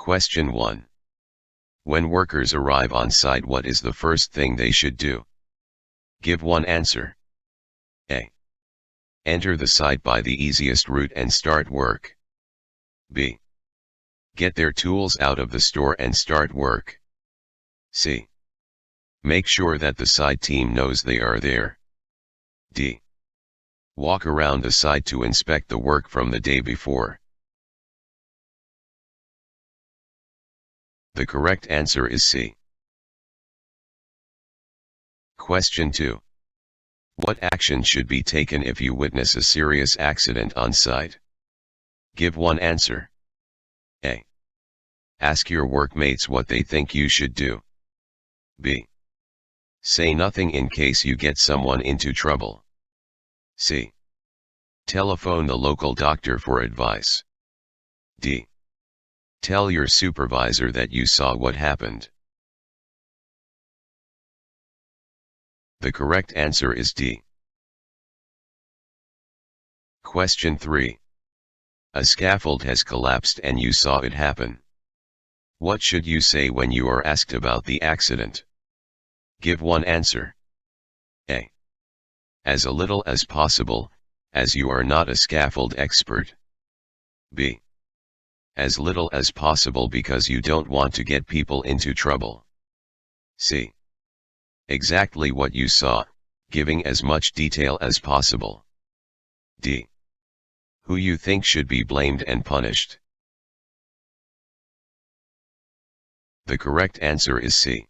Question 1. When workers arrive on site, what is the first thing they should do? Give one answer. A. Enter the site by the easiest route and start work. B. Get their tools out of the store and start work. C. Make sure that the site team knows they are there. D. Walk around the site to inspect the work from the day before. The correct answer is C. Question 2. What action should be taken if you witness a serious accident on site? Give one answer. A. Ask your workmates what they think you should do. B. Say nothing in case you get someone into trouble. C. Telephone the local doctor for advice. D. Tell your supervisor that you saw what happened. The correct answer is D. Question 3. A scaffold has collapsed and you saw it happen. What should you say when you are asked about the accident? Give one answer. A. As a little as possible, as you are not a scaffold expert. B. As little as possible because you don't want to get people into trouble. C. Exactly what you saw, giving as much detail as possible. D. Who you think should be blamed and punished. The correct answer is C.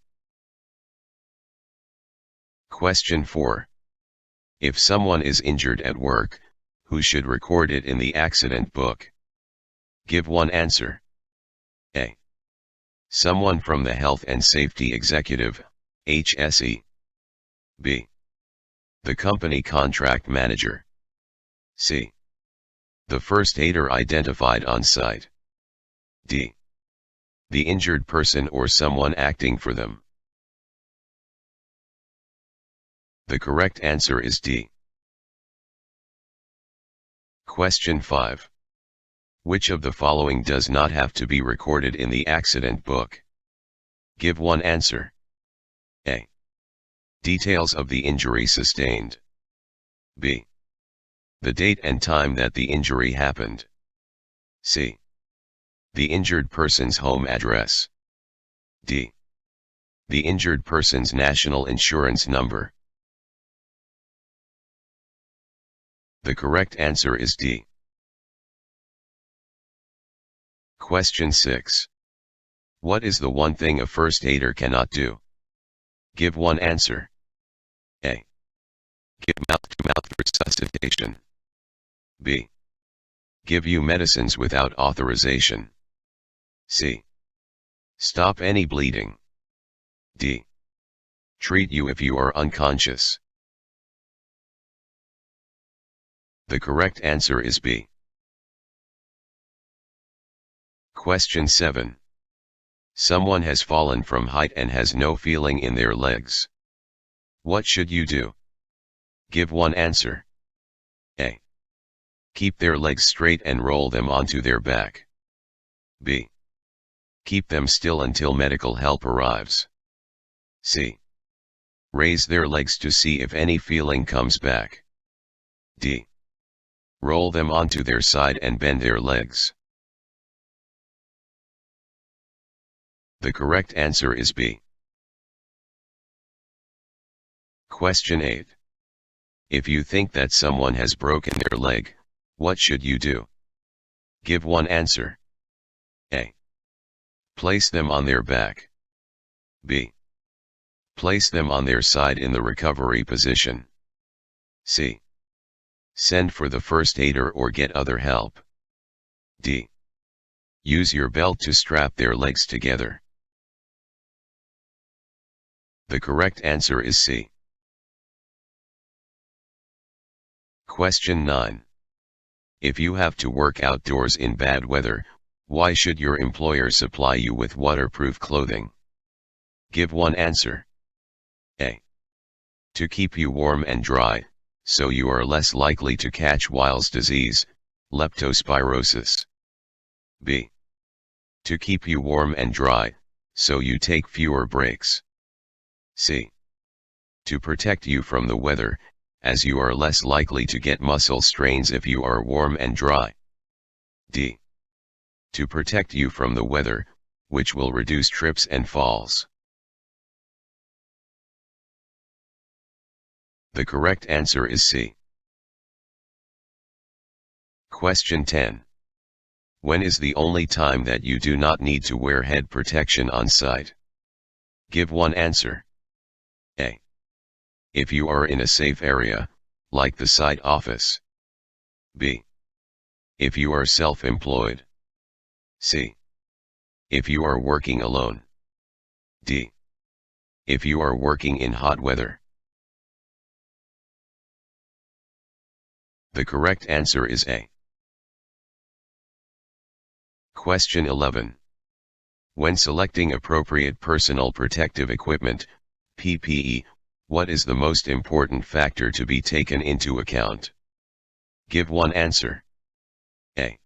Question 4. If someone is injured at work, who should record it in the accident book? Give one answer. A. Someone from the Health and Safety Executive, HSE. B. The company contract manager. C. The first aider identified on site. D. The injured person or someone acting for them. The correct answer is D. Question 5. Which of the following does not have to be recorded in the accident book? Give one answer. A. Details of the injury sustained. B. The date and time that the injury happened. C. The injured person's home address. D. The injured person's national insurance number. The correct answer is D. Question 6. What is the one thing a first aider cannot do? Give one answer. A. Give mouth-to-mouth resuscitation. B. Give you medicines without authorization. C. Stop any bleeding. D. Treat you if you are unconscious. The correct answer is B. Question 7. Someone has fallen from height and has no feeling in their legs. What should you do? Give one answer. A. Keep their legs straight and roll them onto their back. B. Keep them still until medical help arrives. C. Raise their legs to see if any feeling comes back. D. Roll them onto their side and bend their legs. The correct answer is B. Question 8. If you think that someone has broken their leg, what should you do? Give one answer. A. Place them on their back. B. Place them on their side in the recovery position. C. Send for the first aider or get other help. D. Use your belt to strap their legs together. The correct answer is C. Question 9. If you have to work outdoors in bad weather, why should your employer supply you with waterproof clothing? Give one answer. A. To keep you warm and dry, so you are less likely to catch Weil's disease, leptospirosis. B. To keep you warm and dry, so you take fewer breaks. C. To protect you from the weather, as you are less likely to get muscle strains if you are warm and dry. D. To protect you from the weather, which will reduce trips and falls. The correct answer is C. Question 10. When is the only time that you do not need to wear head protection on site? Give one answer. A. If you are in a safe area, like the site office. B. If you are self-employed. C. If you are working alone. D. If you are working in hot weather. The correct answer is A. Question 11. When selecting appropriate personal protective equipment, PPE, what is the most important factor to be taken into account? Give one answer. A.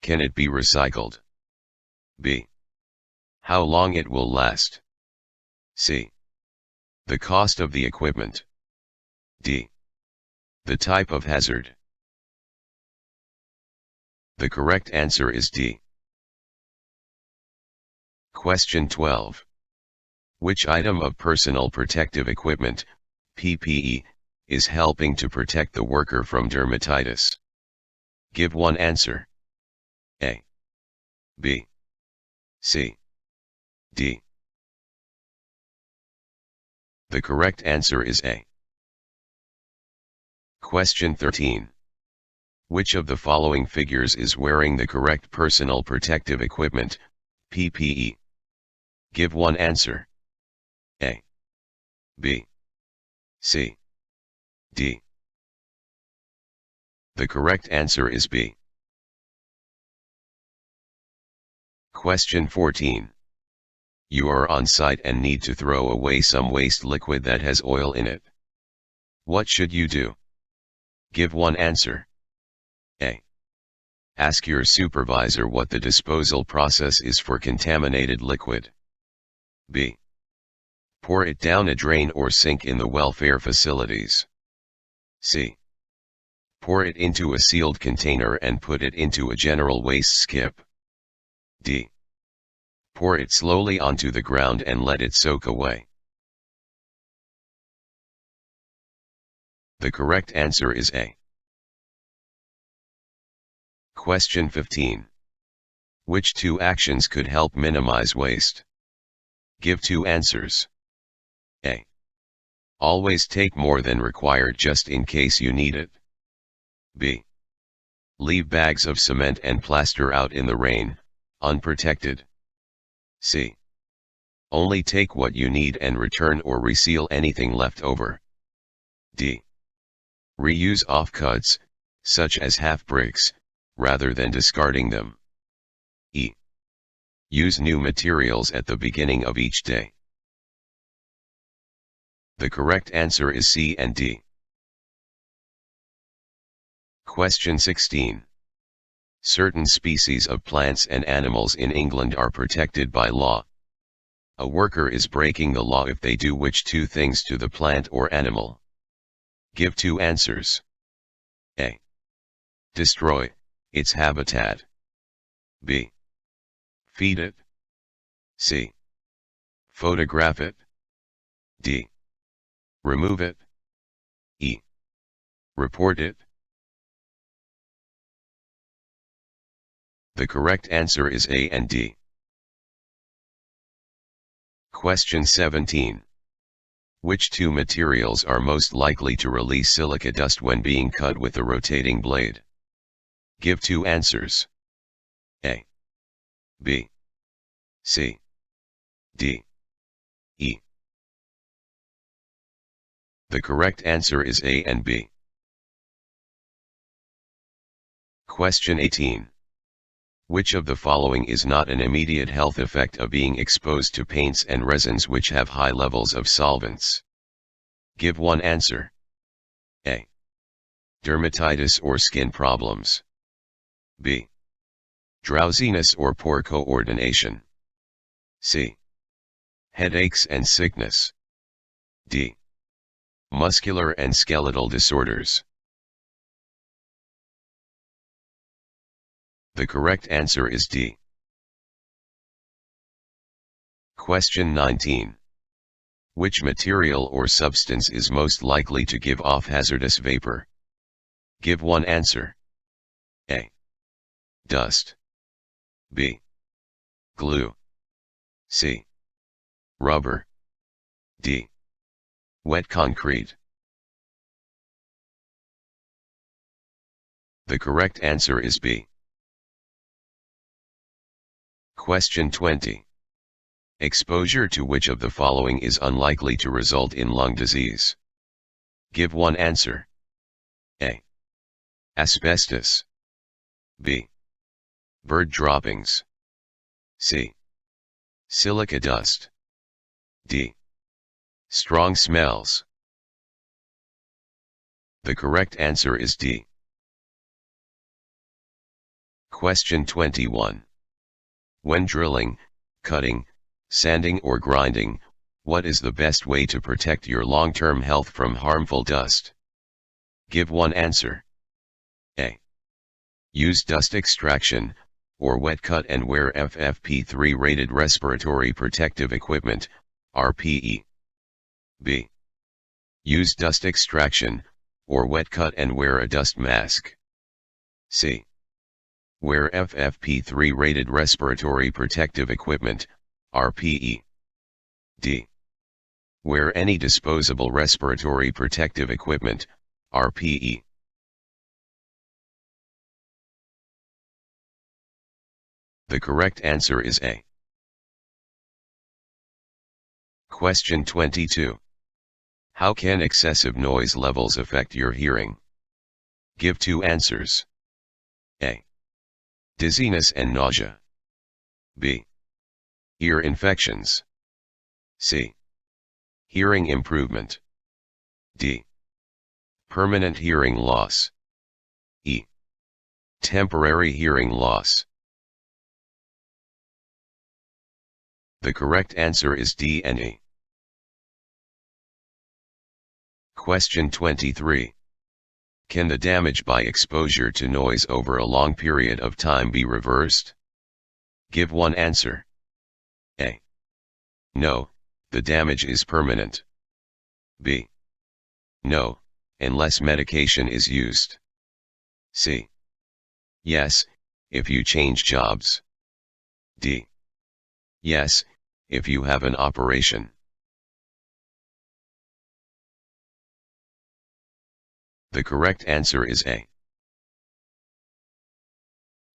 Can it be recycled? B. How long it will last? C. The cost of the equipment. D. The type of hazard. The correct answer is D. Question 12. Which item of personal protective equipment, PPE, is helping to protect the worker from dermatitis? Give one answer. A. B. C. D. The correct answer is A. Question 13. Which of the following figures is wearing the correct personal protective equipment, PPE? Give one answer. A. B. C. D. The correct answer is B. Question 14. You are on site and need to throw away some waste liquid that has oil in it. What should you do? Give one answer. A. Ask your supervisor what the disposal process is for contaminated liquid. B. Pour it down a drain or sink in the welfare facilities. C. Pour it into a sealed container and put it into a general waste skip. D. Pour it slowly onto the ground and let it soak away. The correct answer is A. Question 15. Which two actions could help minimize waste? Give two answers. A. Always take more than required just in case you need it. B. Leave bags of cement and plaster out in the rain, unprotected. C. Only take what you need and return or reseal anything left over. D. Reuse offcuts, such as half bricks, rather than discarding them. E. Use new materials at the beginning of each day. The correct answer is C and D. Question 16. Certain species of plants and animals in England are protected by law. A worker is breaking the law if they do which two things to the plant or animal? Give two answers. A. Destroy its habitat. B. Feed it. C. Photograph it. D. Remove it. E. Report it. The correct answer is A and D. Question 17. Which two materials are most likely to release silica dust when being cut with a rotating blade? Give two answers. A. B. C. D. E. The correct answer is A and B. Question 18. Which of the following is not an immediate health effect of being exposed to paints and resins which have high levels of solvents? Give one answer. A. Dermatitis or skin problems. B. drowsiness or poor coordination. C. Headaches and sickness. D. Muscular and skeletal disorders. The correct answer is D. Question 19. Which material or substance is most likely to give off hazardous vapor? Give one answer. A. Dust. B. Glue. C. Rubber. D. Wet concrete. The correct answer is B. Question 20. Exposure to which of the following is unlikely to result in lung disease? Give one answer. A. Asbestos. B. Bird droppings. C. Silica dust. D. Strong smells. The correct answer is D. Question 21. When drilling, cutting, sanding or grinding, what is the best way to protect your long-term health from harmful dust? Give one answer. A. Use dust extraction, or wet cut and wear FFP3 rated respiratory protective equipment, RPE. B. Use dust extraction, or wet cut and wear a dust mask. C. Wear FFP3 rated respiratory protective equipment, RPE. D. Wear any disposable respiratory protective equipment, RPE. The correct answer is A. Question 22. How can excessive noise levels affect your hearing? Give two answers. A. Dizziness and nausea. B. Ear infections. C. Hearing improvement. D. Permanent hearing loss. E. Temporary hearing loss. The correct answer is D and E. Question 23. Can the damage by exposure to noise over a long period of time be reversed? Give one answer. A. No, the damage is permanent. B. No, unless medication is used. C. Yes, if you change jobs. D. Yes, if you have an operation. The correct answer is A.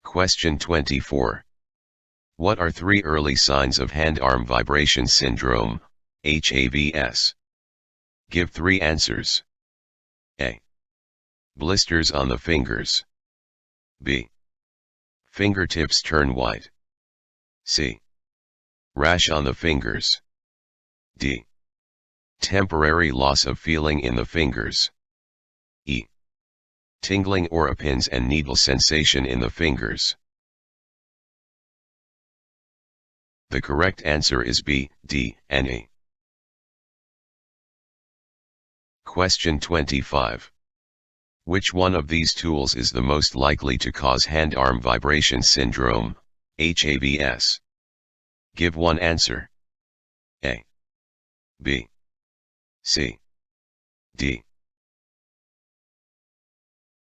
Question 24. What are three early signs of hand-arm vibration syndrome, HAVS? Give three answers. A. Blisters on the fingers. B. Fingertips turn white. C. Rash on the fingers. D. Temporary loss of feeling in the fingers. E. Tingling or a pins and needle sensation in the fingers. The correct answer is B, D, and E. Question 25. Which one of these tools is the most likely to cause hand-arm vibration syndrome, HAVS? Give one answer. A. B. C. D.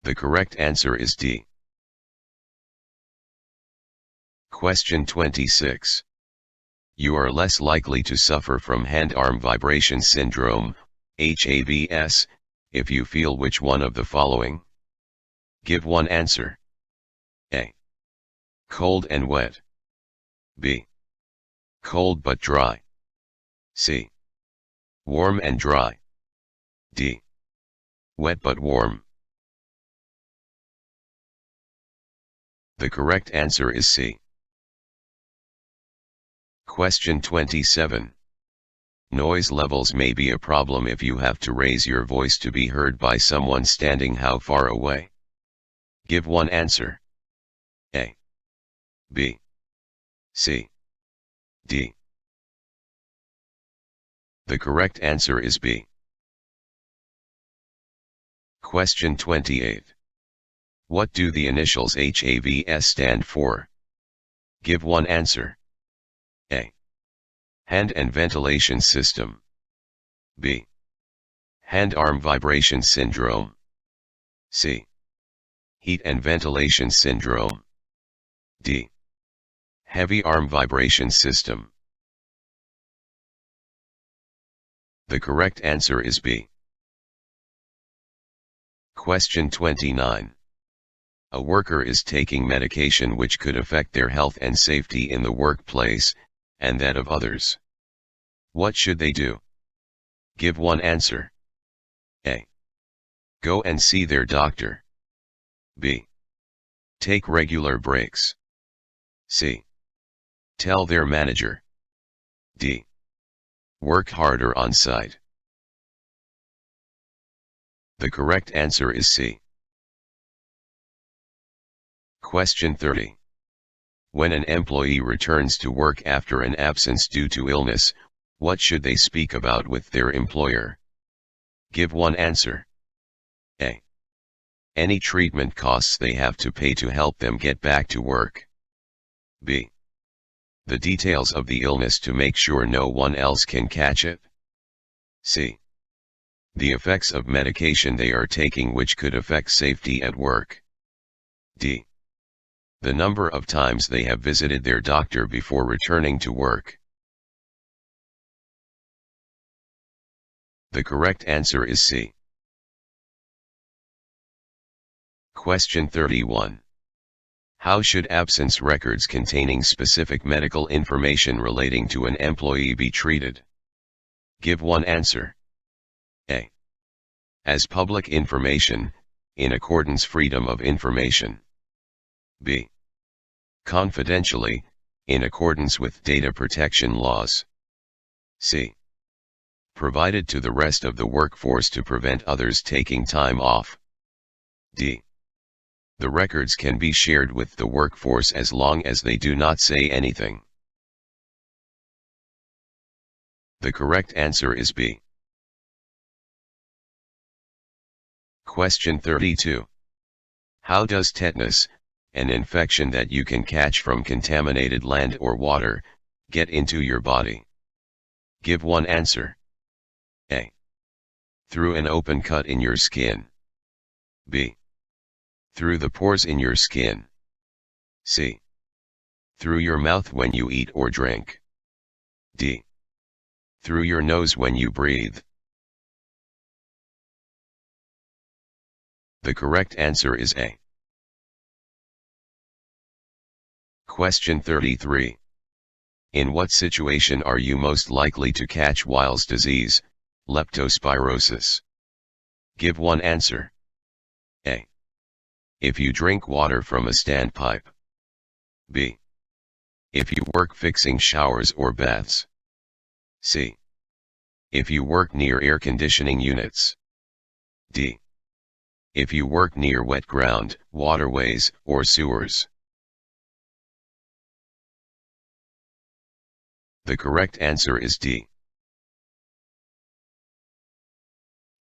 The correct answer is D. Question 26. You are less likely to suffer from hand-arm vibration syndrome, HAVS, if you feel which one of the following? Give one answer. A. Cold and wet. B. Cold but dry. C. Warm and dry. D. Wet but warm. The correct answer is C. Question 27. Noise levels may be a problem if you have to raise your voice to be heard by someone standing how far away? Give one answer. A. B, C, D. The correct answer is B. Question 28. What do the initials HAVS stand for? Give one answer. A. Hand and ventilation system. B. Hand-arm vibration syndrome. C. Heat and ventilation syndrome. D. Heavy arm vibration system. The correct answer is B. Question 29. A worker is taking medication which could affect their health and safety in the workplace, and that of others. What should they do? Give one answer. A. Go and see their doctor. B. Take regular breaks. C. Tell their manager. D. Work harder on site. The correct answer is C. Question 30. When an employee returns to work after an absence due to illness, what should they speak about with their employer? Give one answer. A. Any treatment costs they have to pay to help them get back to work. B. The details of the illness to make sure no one else can catch it. C. The effects of medication they are taking which could affect safety at work. D. The number of times they have visited their doctor before returning to work. The correct answer is C. Question 31. How should absence records containing specific medical information relating to an employee be treated? Give one answer. A. As public information, in accordance freedom of information. B. Confidentially, in accordance with data protection laws. C. Provided to the rest of the workforce to prevent others taking time off. D. The records can be shared with the workforce as long as they do not say anything. The correct answer is B. Question 32. How does tetanus, an infection that you can catch from contaminated land or water, get into your body? Give one answer. A. Through an open cut in your skin. B. Through the pores in your skin. C. Through your mouth when you eat or drink. D. Through your nose when you breathe. The correct answer is A. Question 33. In what situation are you most likely to catch Weil's disease, leptospirosis? Give one answer. A. If you drink water from a standpipe. B. If you work fixing showers or baths. C. If you work near air conditioning units. D. If you work near wet ground, waterways, or sewers. The correct answer is D.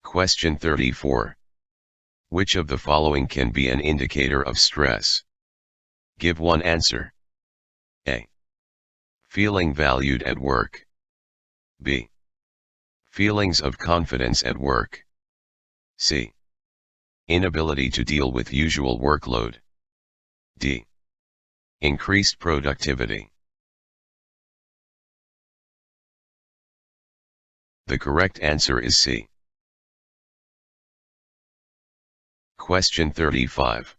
Question 34. Which of the following can be an indicator of stress? Give one answer. A. Feeling valued at work. B. Feelings of confidence at work. C. Inability to deal with usual workload. D. Increased productivity. The correct answer is C. Question 35.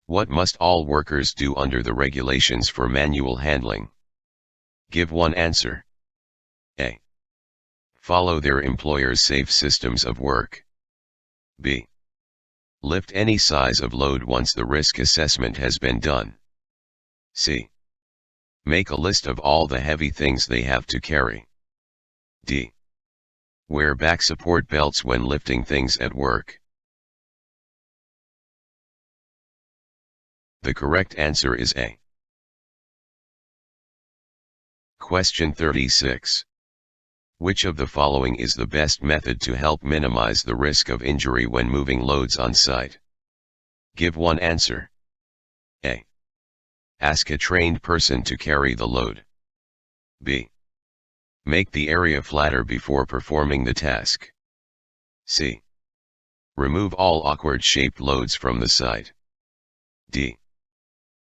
What must all workers do under the regulations for manual handling? Give one answer. A. Follow their employer's safe systems of work. B. Lift any size of load once the risk assessment has been done. C. Make a list of all the heavy things they have to carry. D. Wear back support belts when lifting things at work. The correct answer is A. Question 36. Which of the following is the best method to help minimize the risk of injury when moving loads on site? Give one answer. A. Ask a trained person to carry the load. B. Make the area flatter before performing the task. C. Remove all awkward-shaped loads from the site. D.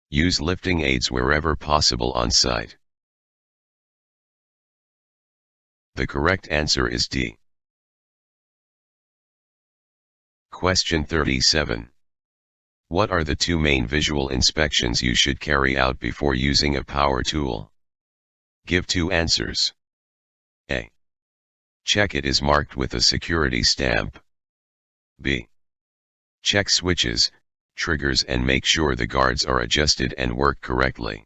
Use lifting aids wherever possible on site. The correct answer is D. Question 37. What are the two main visual inspections you should carry out before using a power tool? Give two answers. A. Check it is marked with a security stamp. B. Check switches, triggers and make sure the guards are adjusted and work correctly.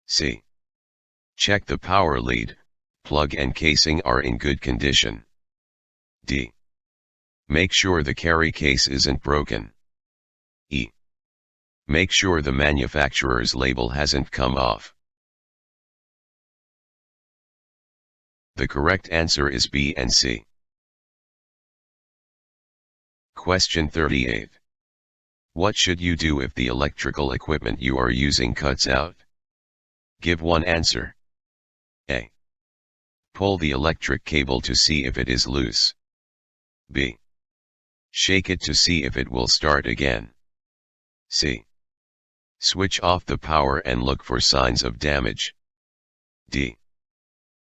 C. Check the power lead, plug and casing are in good condition. D. Make sure the carry case isn't broken. E. Make sure the manufacturer's label hasn't come off. The correct answer is B and C. Question 38. What should you do if the electrical equipment you are using cuts out? Give one answer. A. Pull the electric cable to see if it is loose. B. Shake it to see if it will start again. C. Switch off the power and look for signs of damage. D.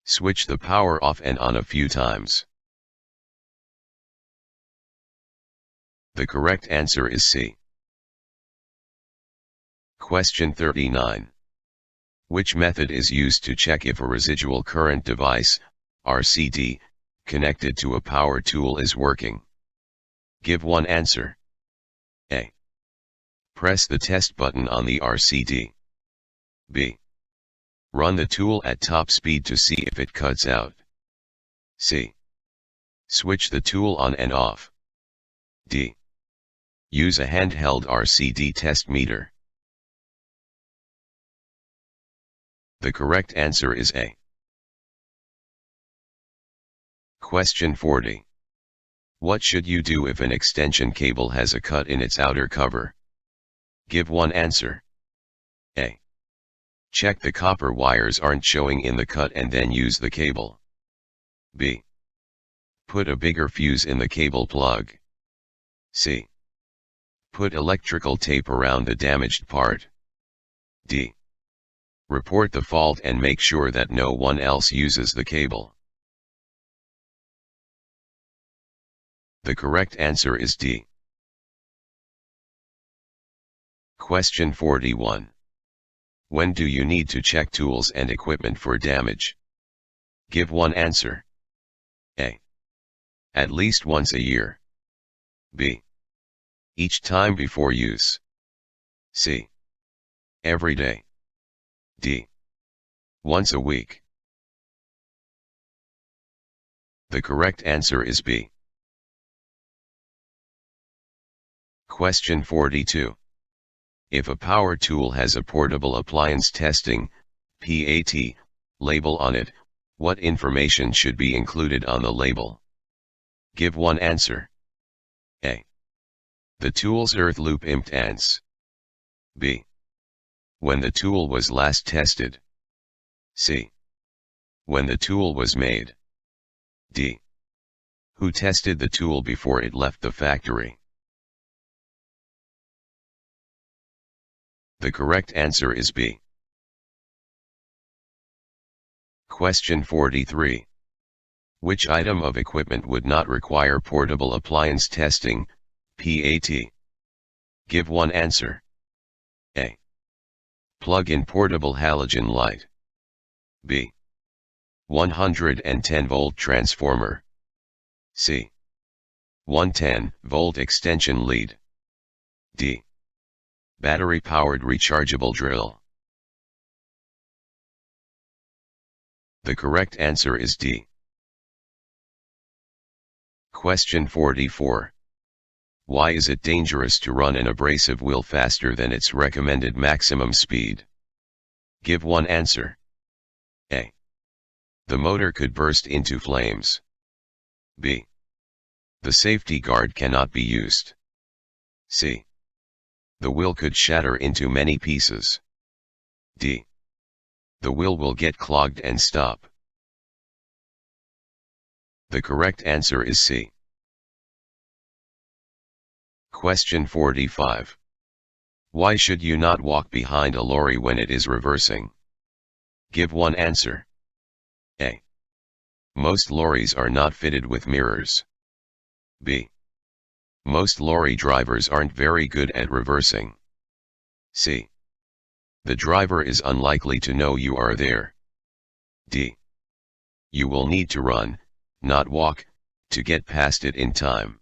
Switch the power off and on a few times. The correct answer is C. Question 39. Which method is used to check if a residual current device, RCD, connected to a power tool is working? Give one answer. A. Press the test button on the RCD. B. Run the tool at top speed to see if it cuts out. C. Switch the tool on and off. D. Use a handheld RCD test meter. The correct answer is A. Question 40. What should you do if an extension cable has a cut in its outer cover? Give one answer. A. Check the copper wires aren't showing in the cut and then use the cable. B. Put a bigger fuse in the cable plug. C. Put electrical tape around the damaged part. D. Report the fault and make sure that no one else uses the cable. The correct answer is D. Question 41. When do you need to check tools and equipment for damage? Give one answer. A. At least once a year. B. Each time before use. C. Every day. D. Once a week. The correct answer is B. Question 42. If a power tool has a portable appliance testing, PAT, label on it, what information should be included on the label? Give one answer. A. The tool's earth loop impedance. B. When the tool was last tested. C. When the tool was made. D. Who tested the tool before it left the factory? The correct answer is B. Question 43. Which item of equipment would not require portable appliance testing, PAT? Give one answer. A. Plug-in portable halogen light. B. 110-volt transformer. C. 110-volt extension lead. D. Battery-powered rechargeable drill. The correct answer is D. Question 44. Why is it dangerous to run an abrasive wheel faster than its recommended maximum speed? Give one answer. A. The motor could burst into flames. B. The safety guard cannot be used. C. The wheel could shatter into many pieces. D. The wheel will get clogged and stop. The correct answer is C. Question 45. Why should you not walk behind a lorry when it is reversing? Give one answer. A. Most lorries are not fitted with mirrors. B. Most lorry drivers aren't very good at reversing. C. The driver is unlikely to know you are there. D. You will need to run, not walk, to get past it in time.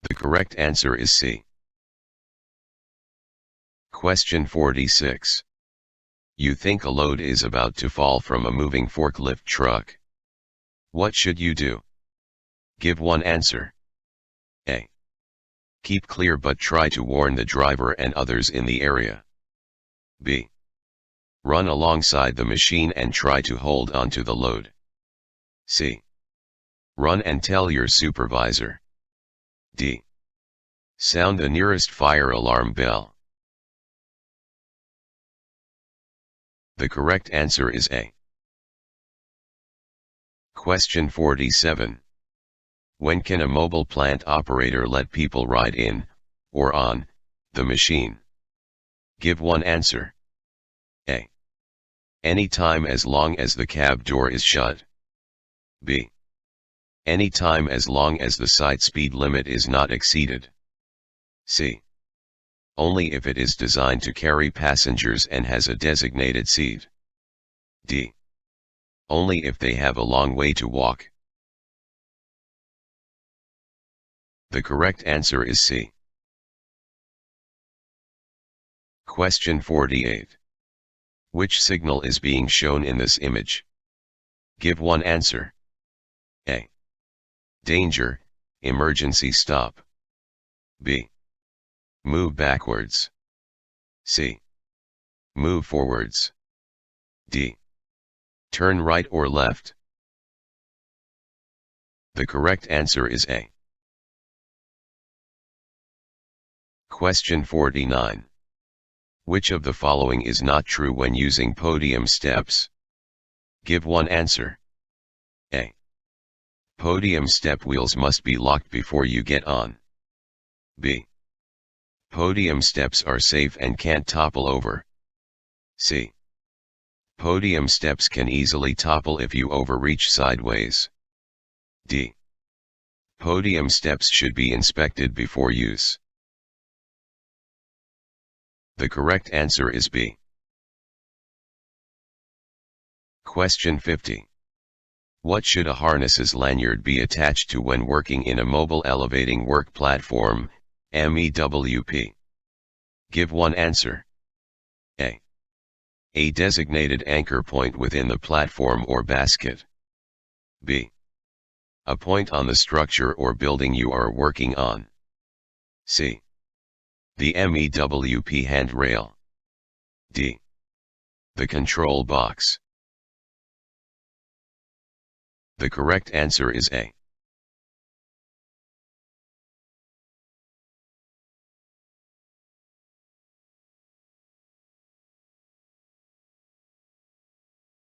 The correct answer is C. Question 46. You think a load is about to fall from a moving forklift truck. What should you do? Give one answer. A. Keep clear but try to warn the driver and others in the area. B. Run alongside the machine and try to hold onto the load. C. Run and tell your supervisor. D. Sound the nearest fire alarm bell. The correct answer is A. Question 47. When can a mobile plant operator let people ride in, or on, the machine? Give one answer. A. Any time as long as the cab door is shut. B. Any time as long as the site speed limit is not exceeded. C. Only if it is designed to carry passengers and has a designated seat. D. Only if they have a long way to walk. The correct answer is C. Question 48. Which signal is being shown in this image? Give one answer. A. Danger, emergency stop. B. Move backwards. C. Move forwards. D. Turn right or left. The correct answer is A. Question 49. Which of the following is not true when using podium steps? Give one answer. A. Podium step wheels must be locked before you get on. B. Podium steps are safe and can't topple over. C. Podium steps can easily topple if you overreach sideways. D. Podium steps should be inspected before use. The correct answer is B. Question 50. What should a harness's lanyard be attached to when working in a mobile elevating work platform, MEWP? Give one answer. A. A designated anchor point within the platform or basket. B. A point on the structure or building you are working on. C. The MEWP handrail. D. The control box. The correct answer is A.